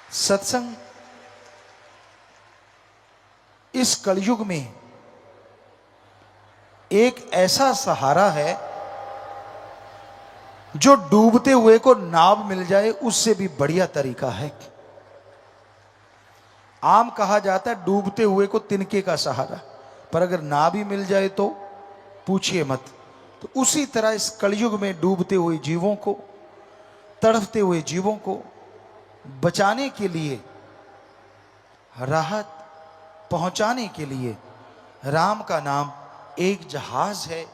सत्संग इस कलयुग में एक ऐसा सहारा है जो डूबते हुए को नाव मिल जाए उससे भी बढ़िया तरीका है। आम कहा जाता है डूबते हुए को तिनके का सहारा, पर अगर नाव ही मिल जाए तो पूछिए मत। तो उसी तरह इस कलयुग में डूबते हुए जीवों को, तड़फते हुए जीवों को बचाने के लिए, राहत पहुंचाने के लिए राम का नाम एक जहाज है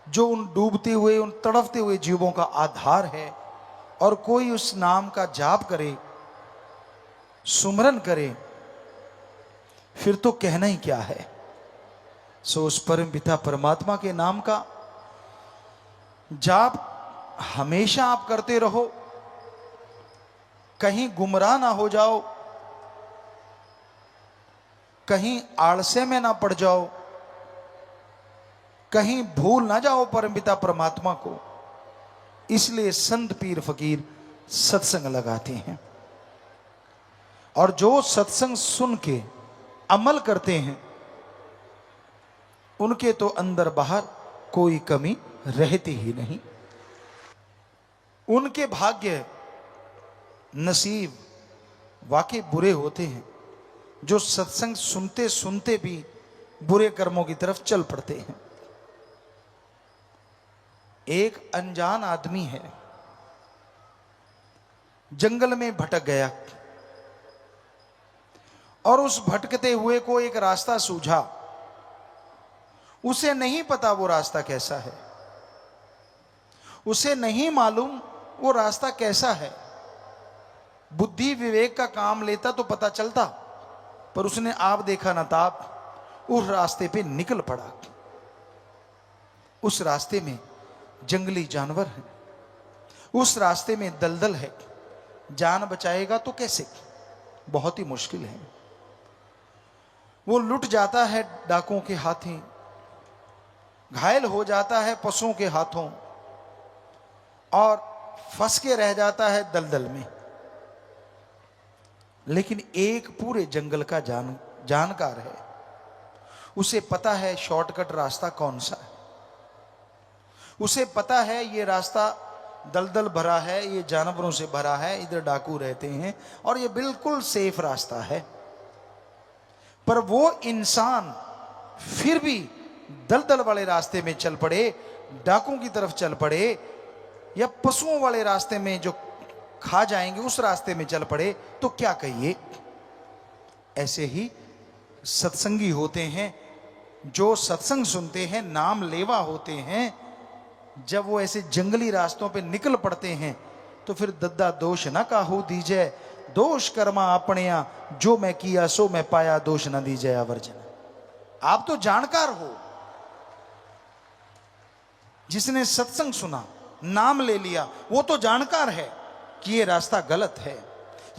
जो उन डूबते हुए, उन तड़फते हुए जीवों का आधार है। और कोई उस नाम का जाप करे, सुमरन करे, फिर तो कहना ही क्या है। सो उस परम पिता परमात्मा के नाम का जाप हमेशा आप करते रहो, कहीं गुमराह ना हो जाओ, कहीं आलस्य में ना पड़ जाओ, कहीं भूल ना जाओ परमपिता परमात्मा को। इसलिए संत पीर फकीर सत्संग लगाते हैं, और जो सत्संग सुन के अमल करते हैं उनके तो अंदर बाहर कोई कमी रहती ही नहीं। उनके भाग्य नसीब वाकई बुरे होते हैं जो सत्संग सुनते सुनते भी बुरे कर्मों की तरफ चल पड़ते हैं। एक अनजान आदमी है, जंगल में भटक गया और उस भटकते हुए को एक रास्ता सूझा। उसे नहीं पता वो रास्ता कैसा है, उसे नहीं मालूम वो रास्ता कैसा है। बुद्धि विवेक का काम लेता तो पता चलता, पर उसने आप देखा ना ताप उस रास्ते पे निकल पड़ा। उस रास्ते में जंगली जानवर हैं, उस रास्ते में दलदल है, जान बचाएगा तो कैसे, बहुत ही मुश्किल है। वो लुट जाता है डाकुओं के हाथों, घायल हो जाता है पशुओं के हाथों, और फंस के रह जाता है दलदल में। लेकिन एक पूरे जंगल का जानकार है, उसे पता है शॉर्टकट रास्ता कौन सा है। उसे पता है ये रास्ता दलदल भरा है, ये जानवरों से भरा है, इधर डाकू रहते हैं, और ये बिल्कुल सेफ रास्ता है। पर वो इंसान फिर भी दलदल वाले रास्ते में चल पड़े, डाकुओं की तरफ चल पड़े, या पशुओं वाले रास्ते में जो खा जाएंगे उस रास्ते में चल पड़े, तो क्या कहिए। ऐसे ही सत्संगी होते हैं, जो सत्संग सुनते हैं, नाम लेवा होते हैं। जब वो ऐसे जंगली रास्तों पे निकल पड़ते हैं तो फिर दद्दा दोष ना काहू दीजै, दोष कर्मा अपनिया, जो मैं किया सो मैं पाया, दोष ना दीजै आवर्जन। आप तो जानकार हो, जिसने सत्संग सुना, नाम ले लिया, वो तो जानकार है कि ये रास्ता गलत है,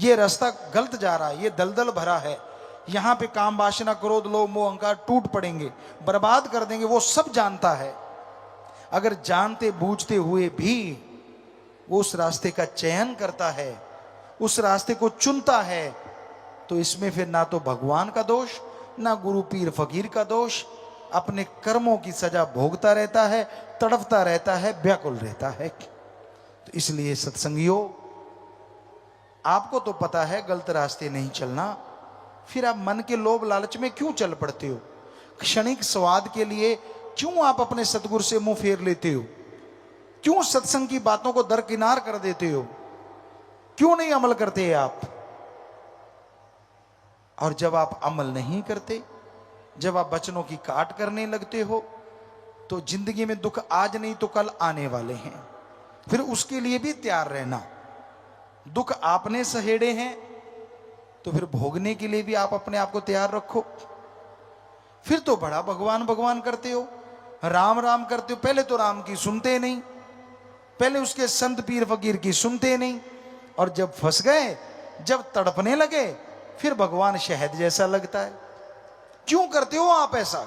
ये रास्ता गलत जा रहा है, ये दलदल भरा है, यहां पे काम वासना क्रोध लोभ मोह अहंकार टूट पड़ेंगे, बर्बाद कर देंगे। वो सब जानता है। अगर जानते बूझते हुए भी वो उस रास्ते का चयन करता है, उस रास्ते को चुनता है, तो इसमें फिर ना तो भगवान का दोष, ना गुरु पीर फकीर का दोष। अपने कर्मों की सजा भोगता रहता है, तड़पता रहता है, व्याकुल रहता है। तो इसलिए सत्संगियों, आपको तो पता है गलत रास्ते नहीं चलना, फिर आप मन के लोभ लालच में क्यों चल पड़ते हो? क्षणिक स्वाद के लिए क्यों आप अपने सतगुरु से मुंह फेर लेते हो? क्यों सत्संग की बातों को दरकिनार कर देते हो? क्यों नहीं अमल करते आप? और जब आप अमल नहीं करते, जब आप वचनों की काट करने लगते हो, तो जिंदगी में दुख आज नहीं तो कल आने वाले हैं। फिर उसके लिए भी तैयार रहना। दुख आपने सहेड़े हैं तो फिर भोगने के लिए भी आप अपने आप को तैयार रखो। फिर तो बड़ा भगवान भगवान करते हो, राम राम करते हो। पहले तो राम की सुनते नहीं, पहले उसके संत पीर फकीर की सुनते नहीं, और जब फंस गए, जब तड़पने लगे, फिर भगवान शहद जैसा लगता है। क्यों करते हो आप ऐसा?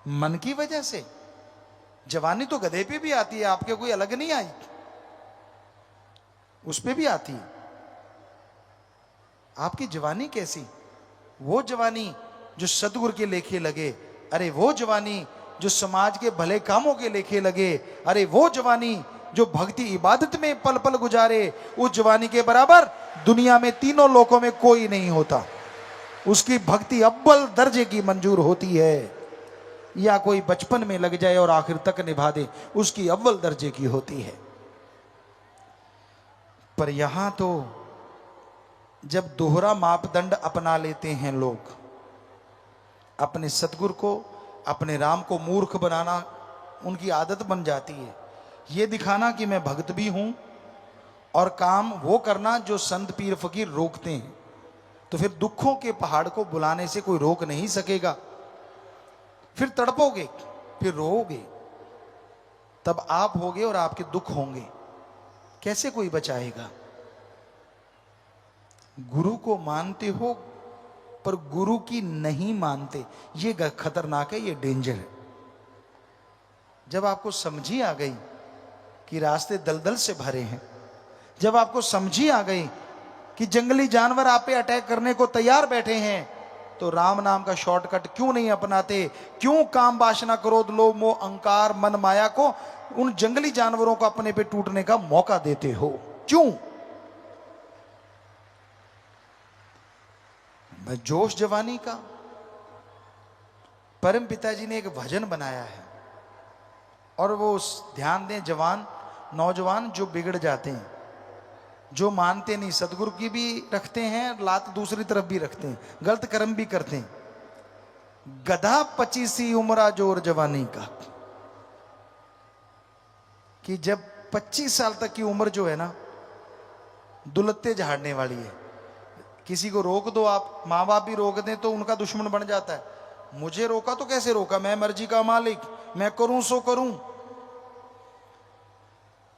मन की वजह से। जवानी तो गधे पे भी आती है, आपके कोई अलग नहीं आई, उस पे भी आती है। आपकी जवानी कैसी? वो जवानी जो सतगुरु के लेखे लगे, अरे वो जवानी जो समाज के भले कामों के लेखे लगे, अरे वो जवानी जो भक्ति इबादत में पल पल गुजारे, उस जवानी के बराबर दुनिया में तीनों लोकों में कोई नहीं होता। उसकी भक्ति अव्वल दर्जे की मंजूर होती है। या कोई बचपन में लग जाए और आखिर तक निभा दे, उसकी अव्वल दर्जे की होती है। पर यहां तो जब दोहरा मापदंड अपना लेते हैं लोग, अपने सतगुरु को, अपने राम को मूर्ख बनाना उनकी आदत बन जाती है। ये दिखाना कि मैं भक्त भी हूं और काम वो करना जो संत पीर फकीर रोकते हैं। तो फिर दुखों के पहाड़ को बुलाने से कोई रोक नहीं सकेगा। फिर तड़पोगे, फिर रोओगे, तब आप होगे और आपके दुख होंगे। कैसे कोई बचाएगा? गुरु को मानते हो पर गुरु की नहीं मानते, ये खतरनाक है, ये डेंजर है। जब आपको समझी आ गई कि रास्ते दलदल से भरे हैं, जब आपको समझी आ गई कि जंगली जानवर आप पे अटैक करने को तैयार बैठे हैं, तो राम नाम का शॉर्टकट क्यों नहीं अपनाते? क्यों काम वासना क्रोध लोभ मोह अहंकार मन माया को, उन जंगली जानवरों को अपने पे टूटने का मौका देते हो? क्यों? जोश जवानी का। परम पिताजी ने एक भजन बनाया है, और वो ध्यान दें, जवान नौजवान जो बिगड़ जाते हैं, जो मानते नहीं, सतगुरु की भी रखते हैं लात, दूसरी तरफ भी रखते हैं, गलत कर्म भी करते हैं। गधा 25 उम्रा जोर जवानी का, कि जब 25 साल तक की उम्र जो है ना, दुलत्ते झाड़ने वाली है। किसी को रोक दो आप, माँ बाप भी रोक दें तो उनका दुश्मन बन जाता है। मुझे रोका तो कैसे रोका, मैं मर्जी का मालिक, मैं करूं सो करूं।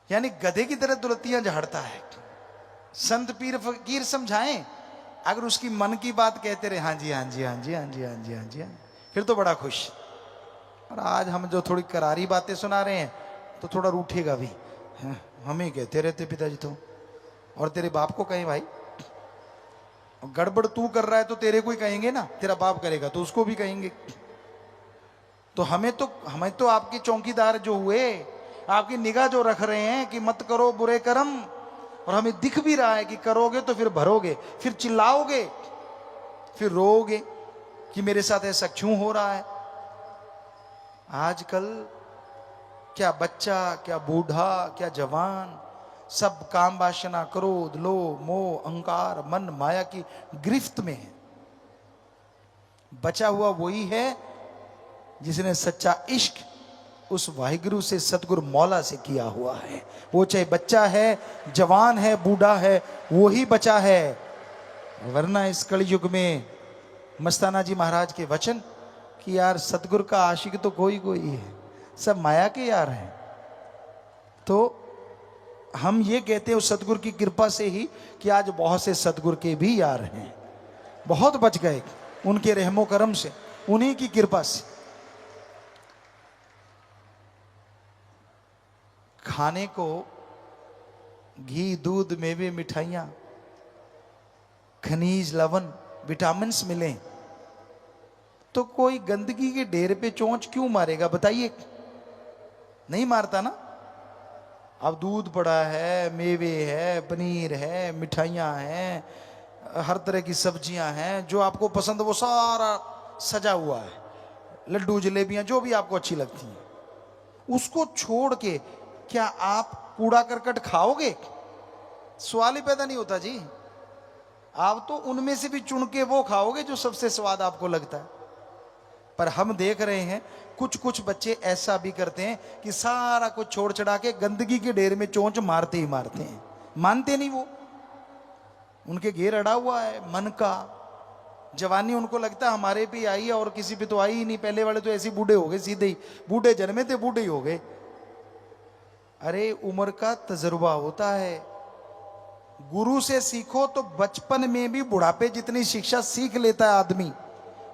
यानी गधे की तरह दुलत्तियां झाड़ता है। संत पीर फकीर समझाएं, अगर उसकी मन की बात कहते रहे, हाँ जी हाँ जी हाँ जी हाँ जी हाँ जी हाँ जी, फिर तो बड़ा खुश। और आज हम जो थोड़ी करारी बातें सुना रहे हैं तो थोड़ा रूठेगा भी, हमें कहते रहते पिताजी तो, और तेरे बाप को कहें भाई, गड़बड़ तू कर रहा है तो तेरे को ही कहेंगे ना, तेरा बाप करेगा तो उसको भी कहेंगे। तो हमें तो आपके चौकीदार जो हुए, आपकी निगाह जो रख रहे हैं कि मत करो बुरे कर्म, और हमें दिख भी रहा है कि करोगे तो फिर भरोगे, फिर चिल्लाओगे, फिर रोओगे कि मेरे साथ ऐसा क्यों हो रहा है। आजकल क्या बच्चा, क्या बूढ़ा, क्या जवान, सब काम वासना क्रोध लोभ मोह अहंकार मन माया की गिरफ्त में है। बचा हुआ वही है जिसने सच्चा इश्क उस वाहिगुरु से, सतगुरु मौला से किया हुआ है। वो चाहे बच्चा है, जवान है, बूढ़ा है, वो ही बचा है। वरना इस कलयुग में मस्ताना जी महाराज के वचन कि यार सतगुरु का आशिक तो कोई कोई है, सब माया के यार हैं। तो हम ये कहते हैं उस सतगुरु की कृपा से ही कि आज बहुत से सतगुरु के भी यार हैं, बहुत बच गए उनके रहमो करम से, उन्हीं की कृपा से। खाने को घी दूध मेवे मिठाइयां खनिज लवण विटामिन्स मिले तो कोई गंदगी के ढेर पे चोंच क्यों मारेगा बताइए? नहीं मारता ना। अब दूध पड़ा है, मेवे है, पनीर है, मिठाइयां हैं, हर तरह की सब्जियां हैं, जो आपको पसंद वो सारा सजा हुआ है, लड्डू जलेबियां जो भी आपको अच्छी लगती हैं, उसको छोड़ के क्या आप कूड़ा करकट खाओगे? सवाल ही पैदा नहीं होता जी। आप तो उनमें से भी चुन के वो खाओगे जो सबसे स्वाद आपको लगता है। पर हम देख रहे हैं कुछ कुछ बच्चे ऐसा भी करते हैं कि सारा कुछ छोड़ छड़ा के गंदगी के ढेर में चोंच मारते ही मारते हैं। मानते नहीं वो, उनके घेर अड़ा हुआ है मन का। जवानी उनको लगता है हमारे पे आई है और किसी पे तो आई ही नहीं, पहले वाले तो ऐसे बूढ़े हो गए, सीधे ही बूढ़े जन्मे थे बूढ़े ही हो गए। अरे उम्र का तजुर्बा होता है। गुरु से सीखो तो बचपन में भी बुढ़ापे जितनी शिक्षा सीख लेता है आदमी,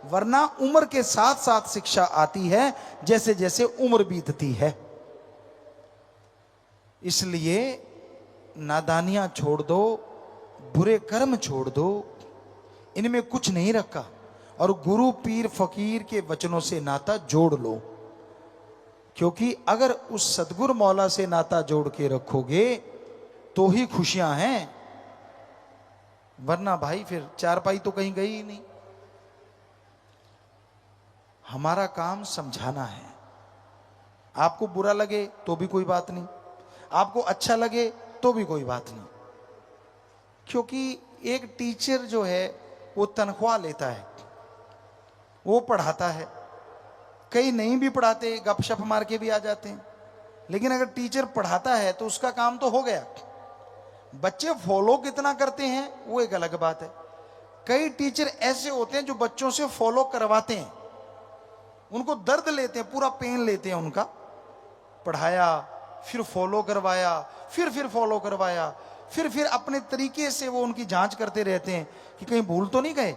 वरना उम्र के साथ साथ शिक्षा आती है जैसे जैसे उम्र बीतती है। इसलिए नादानियां छोड़ दो, बुरे कर्म छोड़ दो, इनमें कुछ नहीं रखा, और गुरु पीर फकीर के वचनों से नाता जोड़ लो। क्योंकि अगर उस सतगुरु मौला से नाता जोड़ के रखोगे तो ही खुशियां हैं, वरना भाई फिर चारपाई तो कहीं गई ही नहीं। हमारा काम समझाना है। आपको बुरा लगे तो भी कोई बात नहीं, आपको अच्छा लगे तो भी कोई बात नहीं। क्योंकि एक टीचर जो है वो तनख्वाह लेता है, वो पढ़ाता है। कई नहीं भी पढ़ाते, गपशप मार के भी आ जाते हैं, लेकिन अगर टीचर पढ़ाता है तो उसका काम तो हो गया। बच्चे फॉलो कितना करते हैं वो एक अलग बात है। कई टीचर ऐसे होते हैं जो बच्चों से फॉलो करवाते हैं, उनको दर्द लेते हैं, पूरा पेन लेते हैं उनका। पढ़ाया, फिर फॉलो करवाया, फिर फॉलो करवाया, फिर अपने तरीके से वो उनकी जांच करते रहते हैं कि कहीं भूल तो नहीं गए।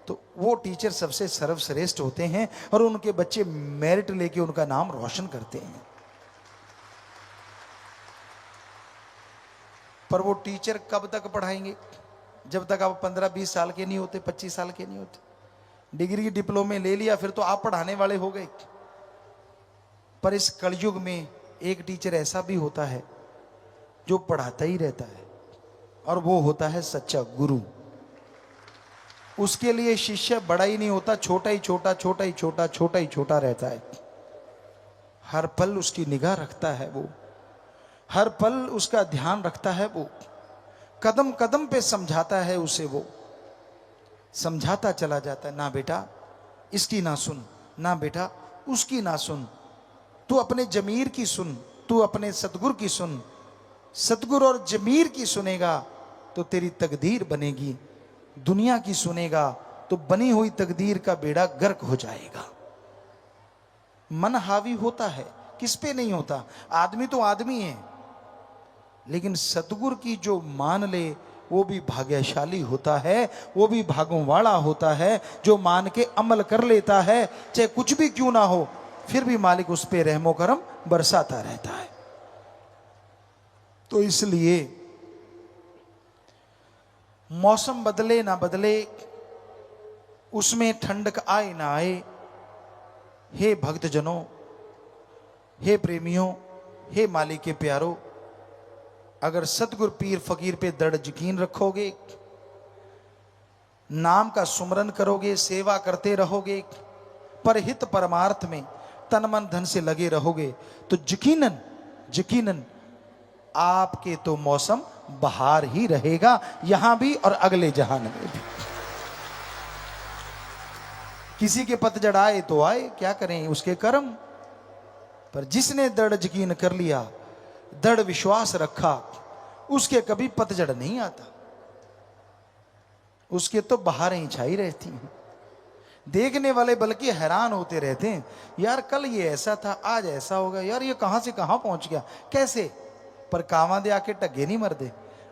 तो वो टीचर सबसे सर्वश्रेष्ठ होते हैं और उनके बच्चे मेरिट लेके उनका नाम रोशन करते हैं। पर वो टीचर कब तक पढ़ाएंगे? जब तक आप 15-20 साल के नहीं होते, 25 साल के नहीं होते। डिग्री की डिप्लोमे ले लिया फिर तो आप पढ़ाने वाले हो गए। पर इस कलयुग में एक टीचर ऐसा भी होता है जो पढ़ाता ही रहता है, और वो होता है सच्चा गुरु। उसके लिए शिष्य बड़ा ही नहीं होता, छोटा ही छोटा, छोटा ही छोटा, छोटा ही छोटा रहता है। हर पल उसकी निगाह रखता है वो, हर पल उसका ध्यान रखता है वो, कदम कदम पे समझाता है उसे, वो समझाता चला जाता है। ना बेटा इसकी ना सुन, ना बेटा उसकी ना सुन, तू अपने जमीर की सुन, तू अपने सतगुरु की सुन। सतगुरु और जमीर की सुनेगा तो तेरी तकदीर बनेगी, दुनिया की सुनेगा तो बनी हुई तकदीर का बेड़ा गर्क हो जाएगा। मन हावी होता है, किस पे नहीं होता? आदमी तो आदमी है, लेकिन सतगुरु की जो मान ले वो भी भाग्यशाली होता है, वो भी भागों वाला होता है। जो मान के अमल कर लेता है, चाहे कुछ भी क्यों ना हो, फिर भी मालिक उस पे रहमो करम बरसाता रहता है। तो इसलिए मौसम बदले ना बदले, उसमें ठंडक आए ना आए, हे भक्तजनों, हे प्रेमियों, हे मालिक के प्यारों, अगर सतगुरु पीर फकीर पे दृढ़ यकीन रखोगे, नाम का सुमरन करोगे, सेवा करते रहोगे, परहित परमार्थ में तन मन धन से लगे रहोगे, तो यकीनन यकीनन आपके तो मौसम बहार ही रहेगा, यहां भी और अगले जहान में भी। किसी के पतझड़ आए तो आए, क्या करें, उसके कर्म। पर जिसने दृढ़ यकीन कर लिया, दृढ़ विश्वास रखा, उसके कभी पतझड़ नहीं आता, उसके तो बहारें छाई रहती हैं। देखने वाले बल्कि हैरान होते रहते हैं, यार कल ये ऐसा था, आज ऐसा होगा, यार ये कहां से कहां पहुंच गया, कैसे? पर कावां दे आके टगे नहीं मरदे।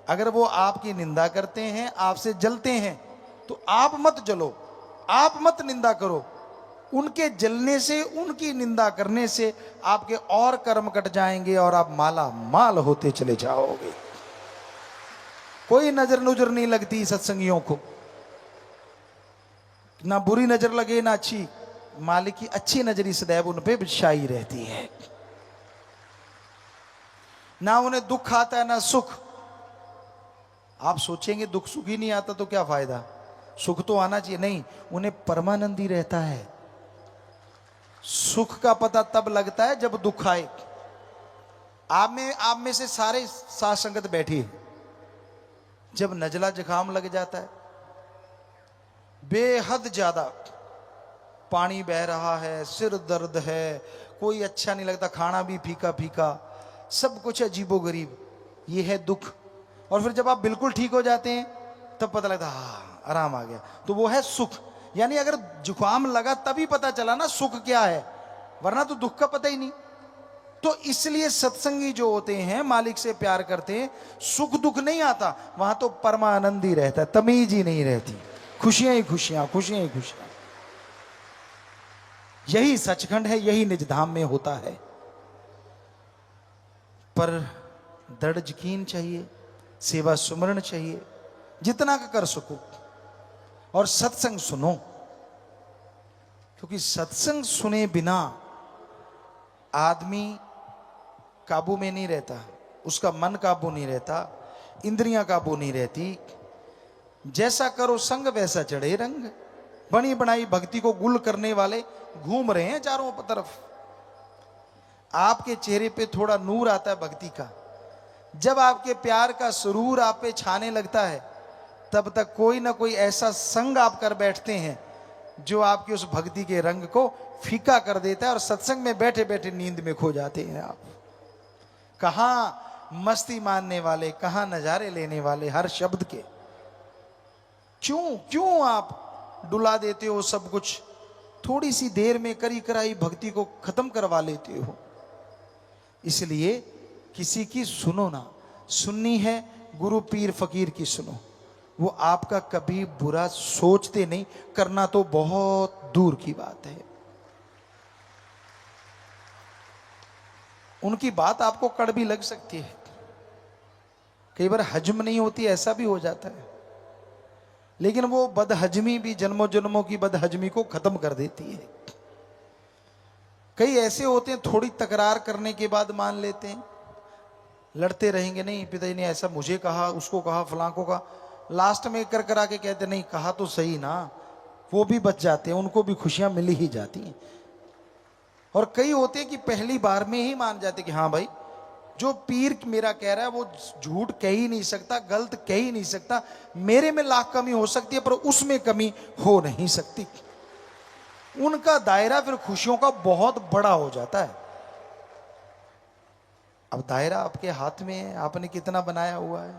अगर वो आपकी निंदा करते हैं, आपसे जलते हैं, तो आप मत जलो, आप मत निंदा करो। उनके जलने से, उनकी निंदा करने से आपके और कर्म कट जाएंगे और आप माला माल होते चले जाओगे। कोई नजर नुजर नहीं लगती सत्संगियों को, ना बुरी नजर लगे ना अच्छी। मालिक की अच्छी नजरी सदैव उन पे छाई रहती है। ना उन्हें दुख आता है ना सुख। आप सोचेंगे दुख सुख ही नहीं आता तो क्या फायदा, सुख तो आना चाहिए, नहीं, उन्हें परमानंदी रहता है। सुख का पता तब लगता है जब दुख आए। आप में से सारे साथ संगत बैठी है, जब नजला जुकाम लग जाता है, बेहद ज्यादा पानी बह रहा है, सिर दर्द है, कोई अच्छा नहीं लगता, खाना भी फीका फीका, सब कुछ अजीबोगरीब, ये है दुख। और फिर जब आप बिल्कुल ठीक हो जाते हैं तब पता लगता हाँ आराम आ गया, तो वो है सुख। यानी अगर जुकाम लगा तभी पता चला ना सुख क्या है, वरना तो दुख का पता ही नहीं। तो इसलिए सत्संगी जो होते हैं, मालिक से प्यार करते हैं, सुख दुख नहीं आता, वहां तो परमानंद ही रहता है, तमीज ही नहीं रहती, खुशियां ही खुशियां, खुशियां ही खुशियां। यही सचखंड है, यही निजधाम में होता है। पर दृढ़ यकीन चाहिए, सेवा सुमरण चाहिए, जितना का कर सको। और सत्संग सुनो, क्योंकि सत्संग सुने बिना आदमी काबू में नहीं रहता, उसका मन काबू नहीं रहता, इंद्रियां काबू नहीं रहती। जैसा करो संग वैसा चढ़े रंग। बनी बनाई भक्ति को गुल करने वाले घूम रहे हैं चारों तरफ। आपके चेहरे पे थोड़ा नूर आता है भक्ति का। जब आपके प्यार का सुरूर आप पे छाने लगता है, तब तक कोई ना कोई ऐसा संग आप कर बैठते हैं जो आपकी उस भक्ति के रंग को फीका कर देता है, और सत्संग में बैठे बैठे नींद में खो जाते हैं आप। कहां मस्ती मानने वाले, कहां नजारे लेने वाले हर शब्द के। क्यों आप डुला देते हो सब कुछ, थोड़ी सी देर में करी कराई भक्ति को खत्म करवा लेते हो। इसलिए किसी की सुनो ना, सुननी है गुरु पीर फकीर की सुनो। वो आपका कभी बुरा सोचते नहीं, करना तो बहुत दूर की बात है। उनकी बात आपको कड़वी लग सकती है, कई बार हजम नहीं होती, ऐसा भी हो जाता है, लेकिन वो बदहजमी भी जन्मों जन्मों की बदहजमी को खत्म कर देती है। कई ऐसे होते हैं थोड़ी तकरार करने के बाद मान लेते हैं, लड़ते रहेंगे, नहीं पिताजी ने ऐसा मुझे कहा, उसको कहा, फलां को कहा, लास्ट में कर करा के कहते नहीं कहा तो सही ना। वो भी बच जाते हैं, उनको भी खुशियां मिल ही जाती हैं। और कई होते हैं कि पहली बार में ही मान जाते कि हाँ भाई जो पीर मेरा कह रहा है वो झूठ कह ही नहीं सकता, गलत कह ही नहीं सकता। मेरे में लाख कमी हो सकती है पर उसमें कमी हो नहीं सकती। उनका दायरा फिर खुशियों का बहुत बड़ा हो जाता है। अब दायरा आपके हाथ में है, आपने कितना बनाया हुआ है।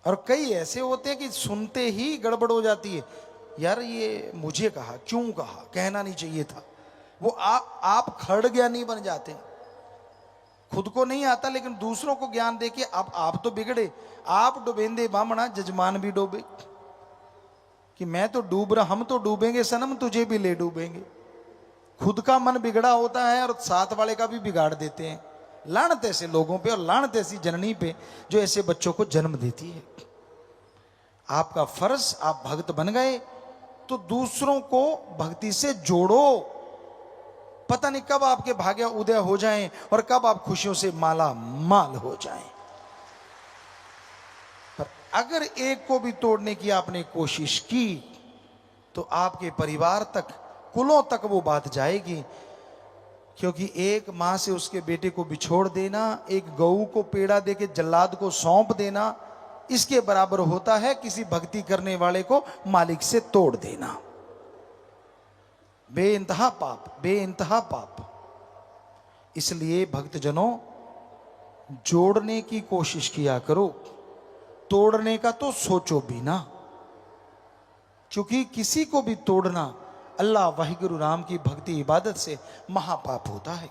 और कई ऐसे होते हैं कि सुनते ही गड़बड़ हो जाती है, यार ये मुझे कहा, क्यों कहा, कहना नहीं चाहिए था। वो आप खड़ ज्ञानी बन जाते हैं। खुद को नहीं आता लेकिन दूसरों को ज्ञान देके आप तो बिगड़े। आप डुबेंदे बामणा जजमान भी डूबे, कि मैं तो डूब रहा, हम तो डूबेंगे सनम, तुझे भी ले डूबेंगे। खुद का मन बिगड़ा होता है और साथ वाले का भी बिगाड़ देते हैं। लानत ऐसे लोगों पे और लानत ऐसी जननी पे जो ऐसे बच्चों को जन्म देती है। आपका फर्ज, आप भक्त बन गए तो दूसरों को भक्ति से जोड़ो। पता नहीं कब आपके भाग्य उदय हो जाएं और कब आप खुशियों से माला माल हो जाएं। पर अगर एक को भी तोड़ने की आपने कोशिश की तो आपके परिवार तक, कुलों तक वो बात जाएगी। क्योंकि एक मां से उसके बेटे को बिछोड़ देना, एक गऊ को पेड़ा देके जल्लाद को सौंप देना, इसके बराबर होता है किसी भक्ति करने वाले को मालिक से तोड़ देना। बेइंतहा पाप, बेइंतहा पाप। इसलिए भक्तजनों जोड़ने की कोशिश किया करो, तोड़ने का तो सोचो भी ना। क्योंकि किसी को भी तोड़ना अल्लाह वाहिगुरु राम की भक्ति इबादत से महापाप होता है,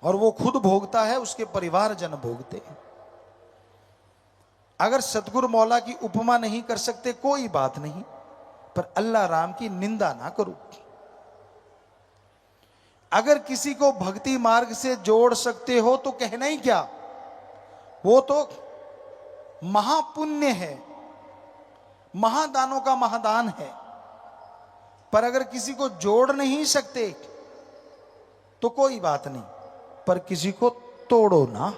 और वो खुद भोगता है, उसके परिवारजन भोगते हैं। अगर सतगुरु मौला की उपमा नहीं कर सकते कोई बात नहीं, पर अल्लाह राम की निंदा ना करो। अगर किसी को भक्ति मार्ग से जोड़ सकते हो तो कहना ही क्या, वो तो महापुण्य है, महादानों का महादान है। पर अगर किसी को जोड़ नहीं सकते तो कोई बात नहीं, पर किसी को तोड़ो ना,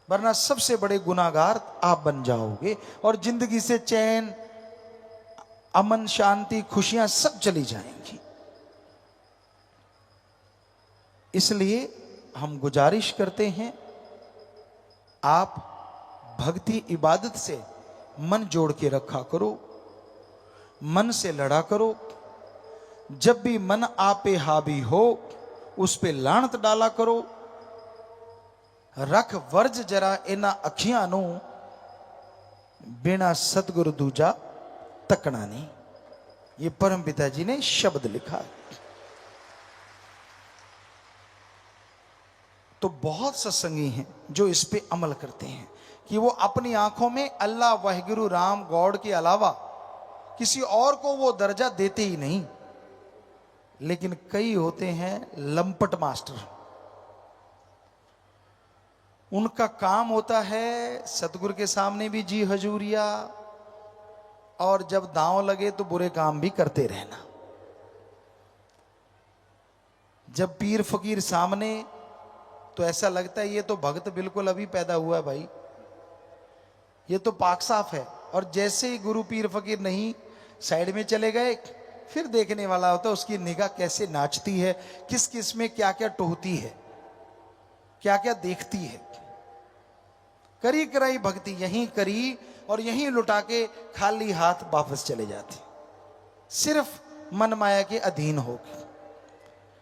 वरना सबसे बड़े गुनाहगार आप बन जाओगे और जिंदगी से चैन, अमन, शांति, खुशियां सब चली जाएंगी। इसलिए हम गुजारिश करते हैं, आप भक्ति इबादत से मन जोड़ के रखा करो, मन से लड़ा करो। जब भी मन आप पे हावी हो उस पे लानत डाला करो। रख वर्ज जरा इना अखियां नू, बिना सतगुरु दूजा तकना नहीं। ये परम पिता जी ने शब्द लिखा। तो बहुत सत्संगी हैं जो इस पे अमल करते हैं कि वो अपनी आंखों में अल्लाह वाहिगुरु राम गॉड के अलावा किसी और को वो दर्जा देते ही नहीं। लेकिन कई होते हैं लंपट मास्टर, उनका काम होता है सतगुरु के सामने भी जी हजूरिया, और जब दांव लगे तो बुरे काम भी करते रहना। जब पीर फकीर सामने तो ऐसा लगता है ये तो भक्त बिल्कुल अभी पैदा हुआ है भाई, ये तो पाक साफ है। और जैसे ही गुरु पीर फकीर नहीं साइड में चले गए, फिर देखने वाला होता है उसकी निगाह कैसे नाचती है, किस किस में क्या क्या टोहती है, क्या क्या देखती है। करी कराई भक्ति यहीं करी और यहीं लुटा के खाली हाथ वापस चले जाते, सिर्फ मन माया के अधीन होकर,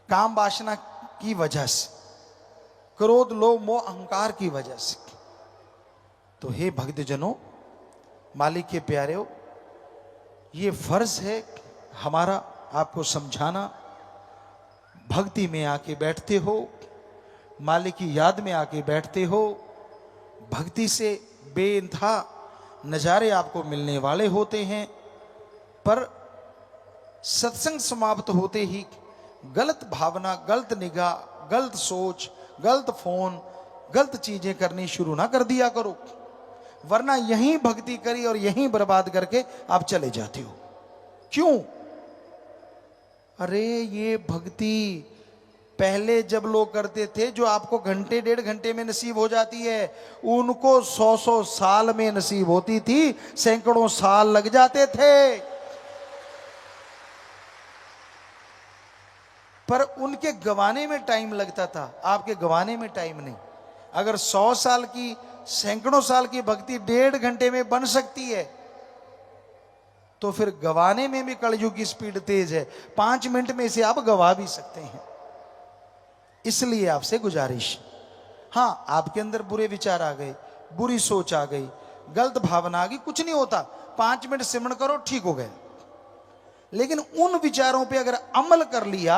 काम वासना की वजह से, क्रोध लोभ मोह अहंकार की वजह से। तो हे भक्तजनों, मालिक के प्यारे, ये फर्ज है हमारा आपको समझाना। भक्ति में आके बैठते हो, मालिक की याद में आके बैठते हो, भक्ति से बेइंतहा नजारे आपको मिलने वाले होते हैं। पर सत्संग समाप्त होते ही गलत भावना, गलत निगाह, गलत सोच, गलत फोन, गलत चीजें करनी शुरू ना कर दिया करो, वरना यहीं भक्ति करी और यहीं बर्बाद करके आप चले जाते हो। क्यों? अरे ये भक्ति पहले जब लोग करते थे, जो आपको घंटे डेढ़ घंटे में नसीब हो जाती है, उनको 100 साल में नसीब होती थी, सैकड़ों साल लग जाते थे। पर उनके गवाने में टाइम लगता था, आपके गवाने में टाइम नहीं। अगर 100 साल की, सैकड़ों साल की भक्ति डेढ़ घंटे में बन सकती है, तो फिर गवाने में भी कलयुग की स्पीड तेज है। 5 मिनट में इसे आप गवा भी सकते हैं। इसलिए आपसे गुजारिश, हाँ आपके अंदर बुरे विचार आ गए, बुरी सोच आ गई, गलत भावना आ गई, कुछ नहीं होता, 5 मिनट सिमरण करो, ठीक हो गए। लेकिन उन विचारों पे अगर अमल कर लिया,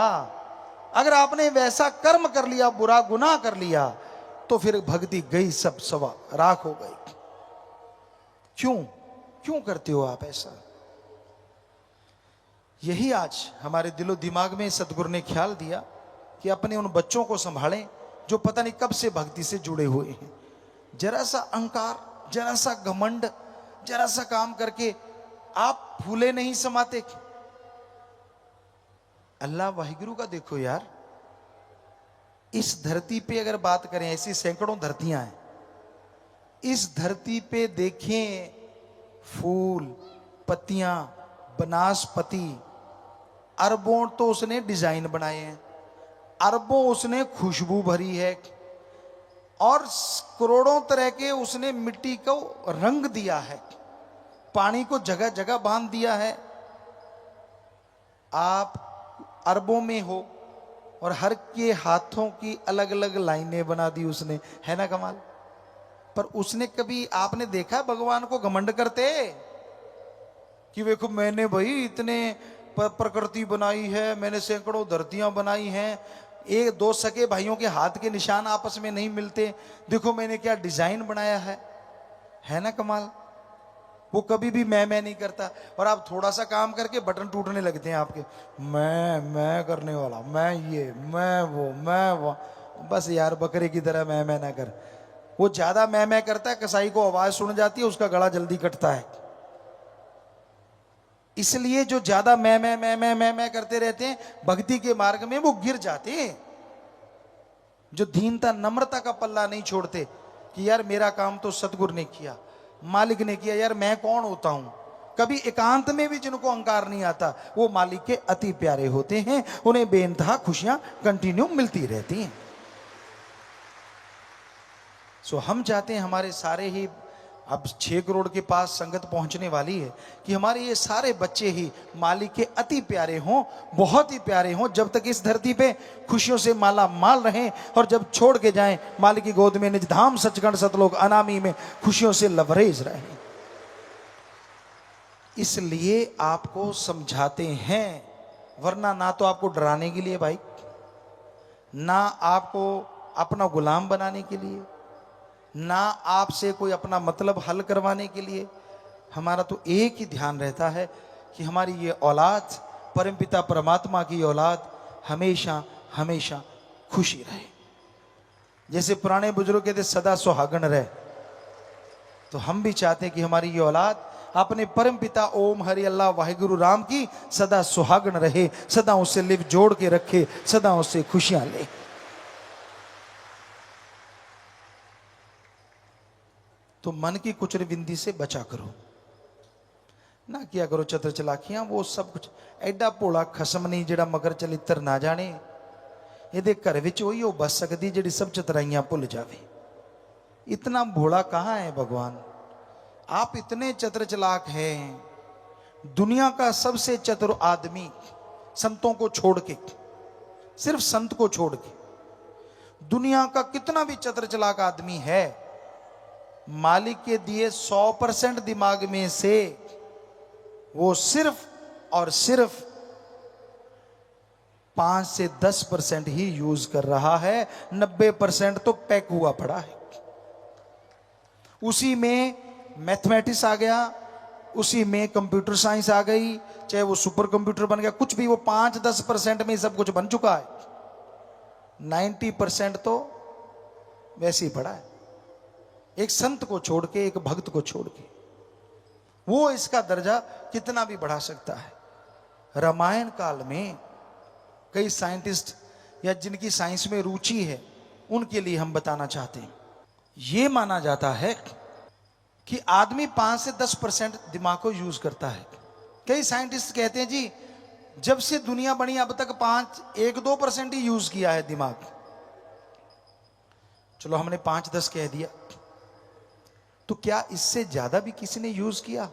अगर आपने वैसा कर्म कर लिया, बुरा गुनाह कर लिया, तो फिर भक्ति गई सब सवा राख हो गई। क्यों करते हो आप ऐसा? यही आज हमारे दिलो दिमाग में सतगुरु ने ख्याल दिया कि अपने उन बच्चों को संभालें जो पता नहीं कब से भक्ति से जुड़े हुए हैं। जरा सा अहंकार, जरा सा घमंड, जरा सा काम करके आप फूले नहीं समाते। अल्लाह वाहिगुरु का देखो यार, इस धरती पे अगर बात करें, ऐसी सैकड़ों धरतियां हैं, इस धरती पे देखें फूल, पत्तियां, वनस्पति, अरबों तो उसने डिजाइन बनाए हैं, अरबों उसने खुशबू भरी है, और करोड़ों तरह के उसने मिट्टी को रंग दिया है, पानी को जगह जगह बांध दिया है। आप अरबों में हो और हर के हाथों की अलग अलग लाइनें बना दी उसने, है ना कमाल? पर उसने कभी आपने देखा भगवान को घमंड करते कि देखो मैंने भाई इतने प्रकृति बनाई है, मैंने सैकड़ों धरतियां बनाई हैं, एक दो सके भाइयों के हाथ के निशान आपस में नहीं मिलते, देखो मैंने क्या डिजाइन बनाया है ना कमाल? वो कभी भी मैं नहीं करता। और आप थोड़ा सा काम करके बटन टूटने लगते हैं आपके, मैं करने वाला, मैं ये, मैं वो। बस यार बकरे की तरह मैं ना कर। वो ज्यादा मैं करता है, कसाई को आवाज सुन जाती है, उसका गला जल्दी कटता है। इसलिए जो ज्यादा मैं करते रहते हैं, भक्ति के मार्ग में वो गिर जाते हैं। जो दीनता नम्रता का पल्ला नहीं छोड़ते कि यार मेरा काम तो सतगुरु ने किया, मालिक ने किया, यार मैं कौन होता हूं। कभी एकांत में भी जिनको अहंकार नहीं आता, वो मालिक के अति प्यारे होते हैं, उन्हें बेइंतहा खुशियां कंटिन्यू मिलती रहती हैं। सो हम चाहते हैं हमारे सारे ही, अब 6 करोड़ के पास संगत पहुंचने वाली है, कि हमारे ये सारे बच्चे ही मालिक के अति प्यारे हों, बहुत ही प्यारे हों, जब तक इस धरती पे खुशियों से माला माल रहें, और जब छोड़ के जाएं मालिक की गोद में निज धाम सचखंड सतलोक अनामी में खुशियों से लबरेज रहें। इसलिए आपको समझाते हैं, वरना ना तो आपको डराने के लिए भाई, ना आपको अपना गुलाम बनाने के लिए, ना आपसे कोई अपना मतलब हल करवाने के लिए। हमारा तो एक ही ध्यान रहता है कि हमारी ये औलाद, परमपिता परमात्मा की औलाद, हमेशा हमेशा खुशी रहे। जैसे पुराने बुजुर्ग कहते सदा सुहागन रहे, तो हम भी चाहते हैं कि हमारी ये औलाद अपने परम पिता ओम हरि अल्लाह वाहिगुरु राम की सदा सुहागन रहे, सदा उससे लिव जोड़ के रखे, सदा उससे खुशियां ले। तो मन की कुचर बिंदी से बचा करो, ना किया करो चतर चलाकियां। वो सब कुछ एडा भोला खसम नहीं जिहड़ा मगर चलित्र ना जाने। ਇਹਦੇ घर विच ਉਹੀ ਉਹ बस सकती जिहड़ी सब चतराइयां भुल जावे। इतना भोला कहाँ है भगवान। आप इतने चतुर चलाक हैं। दुनिया का सबसे चतुर आदमी संतों को छोड़ के, सिर्फ संत को छोड़ के, दुनिया का कितना भी चतुर चलाक आदमी है, मालिक के दिए 100% दिमाग में से वो सिर्फ और सिर्फ 5 से 10% ही यूज कर रहा है। 90% तो पैक हुआ पड़ा है। उसी में मैथमेटिक्स आ गया, उसी में कंप्यूटर साइंस आ गई, चाहे वो सुपर कंप्यूटर बन गया, कुछ भी, वो 5-10% में सब कुछ बन चुका है। 90% तो वैसे ही पड़ा है। एक संत को छोड़ के, एक भक्त को छोड़ के, वो इसका दर्जा कितना भी बढ़ा सकता है। रामायण काल में कई साइंटिस्ट या जिनकी साइंस में रुचि है उनके लिए हम बताना चाहते हैं। यह माना जाता है कि आदमी 5 से 10% दिमाग को यूज करता है। कई साइंटिस्ट कहते हैं जी जब से दुनिया बनी अब तक 1-2% ही यूज किया है दिमाग। चलो हमने 5-10 कह दिया, तो क्या इससे ज्यादा भी किसी ने यूज किया?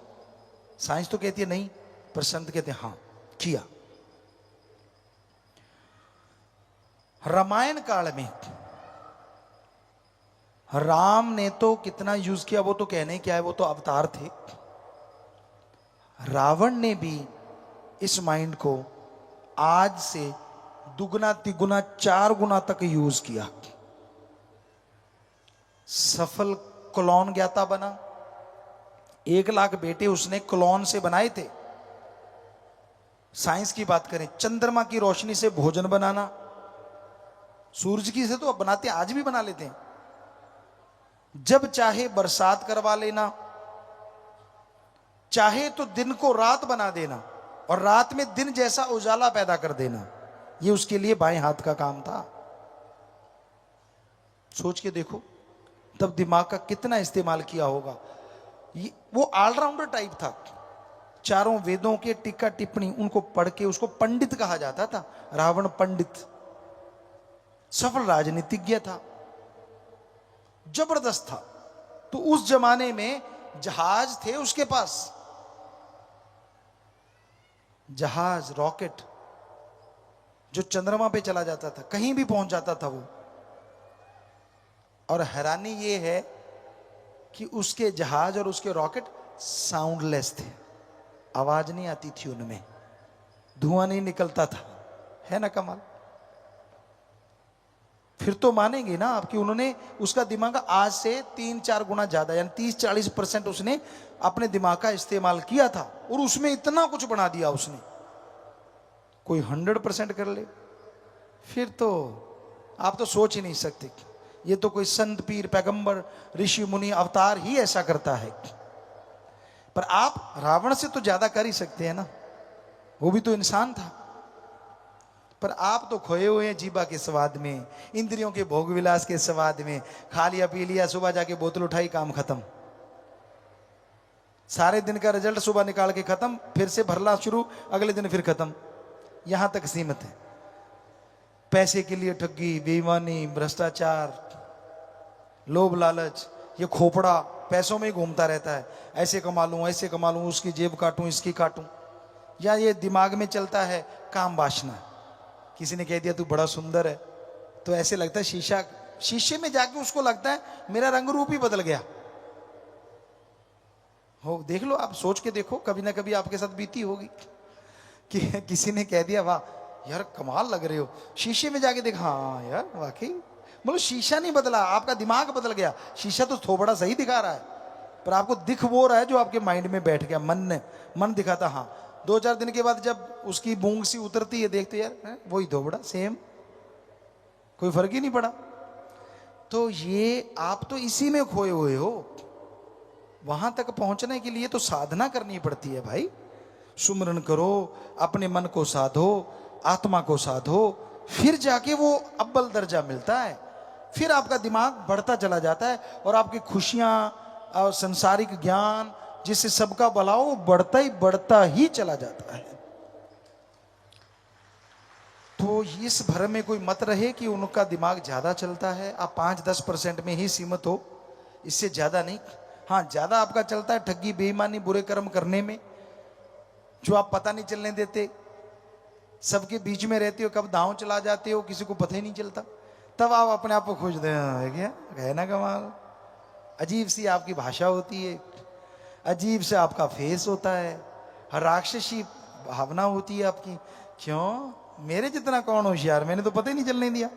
साइंस तो कहती है नहीं, पर संत कहते हैं हाँ किया। रामायण काल में राम ने तो कितना यूज किया वो तो कहने क्या है, वो तो अवतार थे। रावण ने भी इस माइंड को आज से दुगना तिगुना 4 गुना तक यूज किया। सफल क्लोन ज्ञाता बना। 1 लाख बेटे उसने क्लोन से बनाए थे। साइंस की बात करें, चंद्रमा की रोशनी से भोजन बनाना, सूरज की से तो अब बनाते हैं, आज भी बना लेते हैं। जब चाहे बरसात करवा लेना, चाहे तो दिन को रात बना देना और रात में दिन जैसा उजाला पैदा कर देना, ये उसके लिए बाएं हाथ का काम था। सोच के देखो तब दिमाग का कितना इस्तेमाल किया होगा। वो ऑलराउंडर टाइप था। चारों वेदों के टीका टिप्पणी उनको पढ़ के उसको पंडित कहा जाता था। रावण पंडित, सफल राजनीतिज्ञ था, जबरदस्त था। तो उस जमाने में जहाज थे उसके पास, जहाज, रॉकेट जो चंद्रमा पे चला जाता था, कहीं भी पहुंच जाता था वो। और हैरानी ये है कि उसके जहाज और उसके रॉकेट साउंडलेस थे, आवाज नहीं आती थी उनमें, धुआं नहीं निकलता था। है ना कमाल। फिर तो मानेंगे ना आप कि उन्होंने उसका दिमाग आज से 3-4 गुना ज्यादा यानी 30-40% उसने अपने दिमाग का इस्तेमाल किया था और उसमें इतना कुछ बना दिया उसने। कोई 100% कर ले फिर तो आप तो सोच ही नहीं सकते। ये तो कोई संत पीर पैगंबर ऋषि मुनि अवतार ही ऐसा करता है। पर आप रावण से तो ज्यादा कर ही सकते हैं ना, वो भी तो इंसान था। पर आप तो खोए हुए हैं जीभा के स्वाद में, इंद्रियों के भोग विलास के स्वाद में। खा लिया पी लिया, सुबह जाके बोतल उठाई, काम खत्म। सारे दिन का रिजल्ट सुबह निकाल के खत्म, फिर से भरना शुरू, अगले दिन फिर खत्म। यहां तक सीमित है। पैसे के लिए ठगी, बेईमानी, भ्रष्टाचार, लोभ लालच, ये खोपड़ा पैसों में ही घूमता रहता है। ऐसे कमा लूं, ऐसे कमा लूं, उसकी जेब काटूं, इसकी काटूं। या ये दिमाग में चलता है काम वासना। किसी ने कह दिया तू बड़ा सुंदर है, तो ऐसे लगता है शीशे में जाके उसको लगता है मेरा रंग रूप ही बदल गया हो। देख लो, आप सोच के देखो, कभी ना कभी आपके साथ बीती होगी कि किसी ने कह दिया वाह यार कमाल लग रहे हो, शीशे में जाके देखा हाँ यार वाकई। बोलो शीशा नहीं बदला, आपका दिमाग बदल गया। शीशा तो थोड़ा सही दिखा रहा है, पर आपको दिख वो रहा है जो आपके माइंड में बैठ गया। मन दिखाता हाँ। 2-4 दिन के बाद जब उसकी बूंग सी उतरती है, देखते यार वही धोबड़ा सेम, कोई फर्क ही नहीं पड़ा। तो ये आप तो इसी में खोए हुए हो। वहां तक पहुंचने के लिए तो साधना करनी पड़ती है भाई। सुमरन करो, अपने मन को साधो, आत्मा को साधो, फिर जाके वो अव्वल दर्जा मिलता है। फिर आपका दिमाग बढ़ता चला जाता है और आपकी खुशियां और संसारिक ज्ञान जिससे सबका भला हो बढ़ता ही चला जाता है। तो इस भ्रम में कोई मत रहे कि उनका दिमाग ज्यादा चलता है। आप 5-10% में ही सीमित हो, इससे ज्यादा नहीं। हाँ, ज्यादा आपका चलता है ठगी, बेईमानी, बुरे कर्म करने में, जो आप पता नहीं चलने देते। सबके बीच में रहते हो, कब दांव चला जाते हो किसी को पता ही नहीं चलता। तब आप अपने आप को खोजते हैं, क्या है ना कमाल। अजीब सी आपकी भाषा होती है, अजीब से आपका फेस होता है, राक्षसी भावना होती है आपकी। क्यों? मेरे जितना कौन होशियार, मैंने तो पता ही नहीं चलने दिया।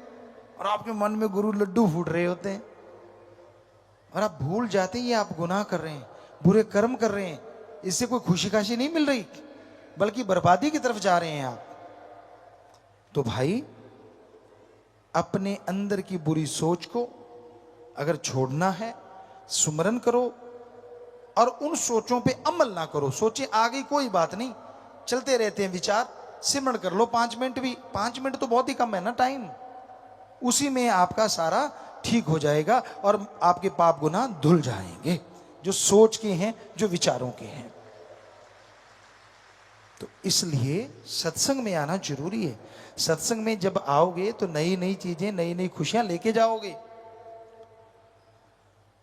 और आपके मन में गुरु लड्डू फूट रहे होते हैं और आप भूल जाते हैं ये आप गुनाह कर रहे हैं, बुरे कर्म कर रहे हैं। इससे कोई खुशी खाशी नहीं मिल रही, बल्कि बर्बादी की तरफ जा रहे हैं आप। तो भाई, अपने अंदर की बुरी सोच को अगर छोड़ना है, सुमरन करो और उन सोचों पे अमल ना करो। सोचे आ गई कोई बात नहीं, चलते रहते हैं विचार, सिमरन कर लो 5 मिनट भी। 5 मिनट तो बहुत ही कम है ना टाइम, उसी में आपका सारा ठीक हो जाएगा और आपके पाप गुनाह धुल जाएंगे, जो सोच के हैं, जो विचारों के हैं। तो इसलिए सत्संग में आना जरूरी है। सत्संग में जब आओगे तो नई नई चीजें, नई नई खुशियां लेके जाओगे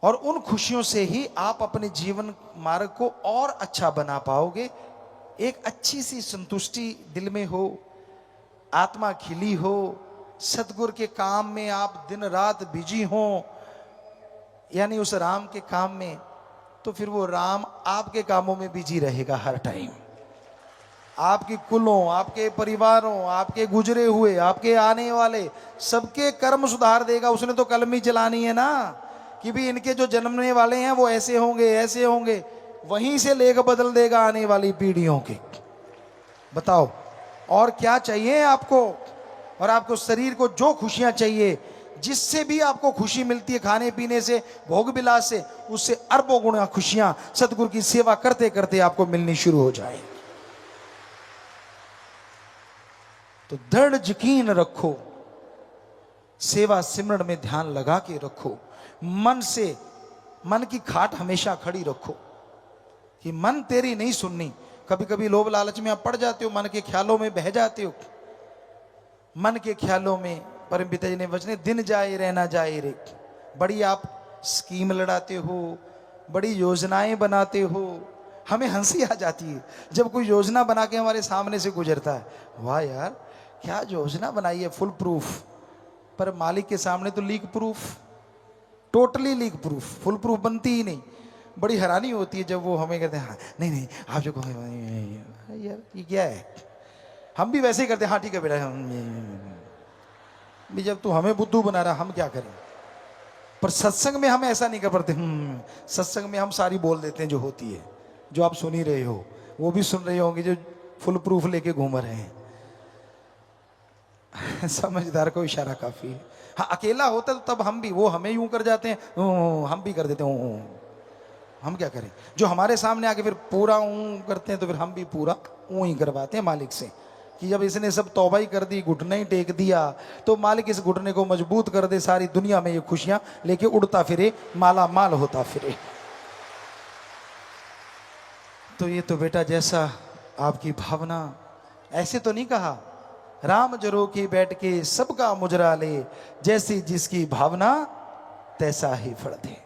और उन खुशियों से ही आप अपने जीवन मार्ग को और अच्छा बना पाओगे। एक अच्छी सी संतुष्टि दिल में हो, आत्मा खिली हो, सतगुरु के काम में आप दिन रात बिजी हो, यानी उस राम के काम में, तो फिर वो राम आपके कामों में बिजी रहेगा हर टाइम। आपकी कुलों, आपके परिवारों, आपके गुजरे हुए, आपके आने वाले सबके कर्म सुधार देगा। उसने तो कलम ही चलानी है ना कि भी इनके जो जन्मने वाले हैं वो ऐसे होंगे, ऐसे होंगे। वहीं से लेकर बदल देगा आने वाली पीढ़ियों के। बताओ और क्या चाहिए आपको? और आपको शरीर को जो खुशियां चाहिए, जिससे भी आपको खुशी मिलती है, खाने पीने से, भोग विलास से, उससे अरबों गुना खुशियां सतगुरु की सेवा करते करते आपको मिलनी शुरू हो जाए। तो दृढ़ यकीन रखो, सेवा सिमरन में ध्यान लगा के रखो, मन से, मन की खाट हमेशा खड़ी रखो कि मन तेरी नहीं सुननी। कभी कभी लोभ लालच में आप पड़ जाते हो, मन के ख्यालों में बह जाते हो। मन के ख्यालों में परम पिता जी ने वचने, दिन जाए रहना जाए रे। बड़ी आप स्कीम लड़ाते हो, बड़ी योजनाएं बनाते हो, हमें हंसी आ जाती है जब कोई योजना बना के हमारे सामने से गुजरता है। वाह यार, क्या योजना बनाई है, फुल प्रूफ। पर मालिक के सामने तो leak proof, totally leak proof, full proof बनती ही नहीं। बड़ी हैरानी होती है जब वो हमें कहते हैं हाँ नहीं नहीं आप जो कहो यार ये क्या है। हम भी वैसे ही करते हैं, हाँ ठीक है बेटा। भी जब तू हमें बुद्धू बना रहा, हम क्या करें। पर सत्संग में हम ऐसा नहीं कर पाते। सत्संग में हम सारी बोल देते हैं जो होती है, जो आप सुन ही रहे हो, वो भी सुन रहे होंगे जो फुल प्रूफ लेके घूम रहे हैं। समझदार को इशारा काफी है। हाँ, अकेला होता तो तब हम भी, वो हमें यूं कर जाते हैं, हम भी कर देते हैं। हम क्या करें, जो हमारे सामने आके फिर पूरा ऊं करते हैं तो फिर हम भी पूरा ऊं ही करवाते हैं मालिक से कि जब इसने सब तौबा ही कर दी, घुटना ही टेक दिया, तो मालिक इस घुटने को मजबूत कर दे, सारी दुनिया में ये खुशियां लेके उड़ता फिरे, माला माल होता फिरे। तो ये तो बेटा जैसा आपकी भावना, ऐसे तो नहीं कहा राम जरो के बैठ के सबका मुजरा ले, जैसी जिसकी भावना तैसा ही फल दे।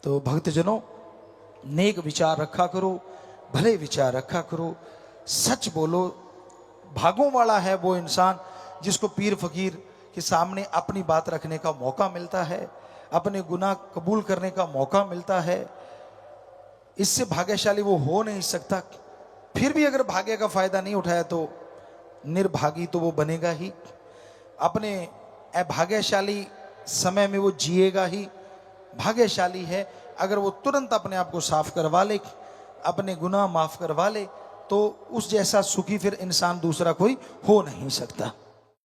तो भक्तजनों, नेक विचार रखा करो, भले विचार रखा करो, सच बोलो। भागों वाला है वो इंसान जिसको पीर फकीर के सामने अपनी बात रखने का मौका मिलता है, अपने गुनाह कबूल करने का मौका मिलता है। इससे भाग्यशाली वो हो नहीं सकता। फिर भी अगर भाग्य का फायदा नहीं उठाया तो निर्भागी तो वो बनेगा ही। अपने अभाग्यशाली समय में वो जिएगा ही। भाग्यशाली है अगर वो तुरंत अपने आप को साफ करवा ले, अपने गुनाह माफ करवा ले, तो उस जैसा सुखी फिर इंसान दूसरा कोई हो नहीं सकता।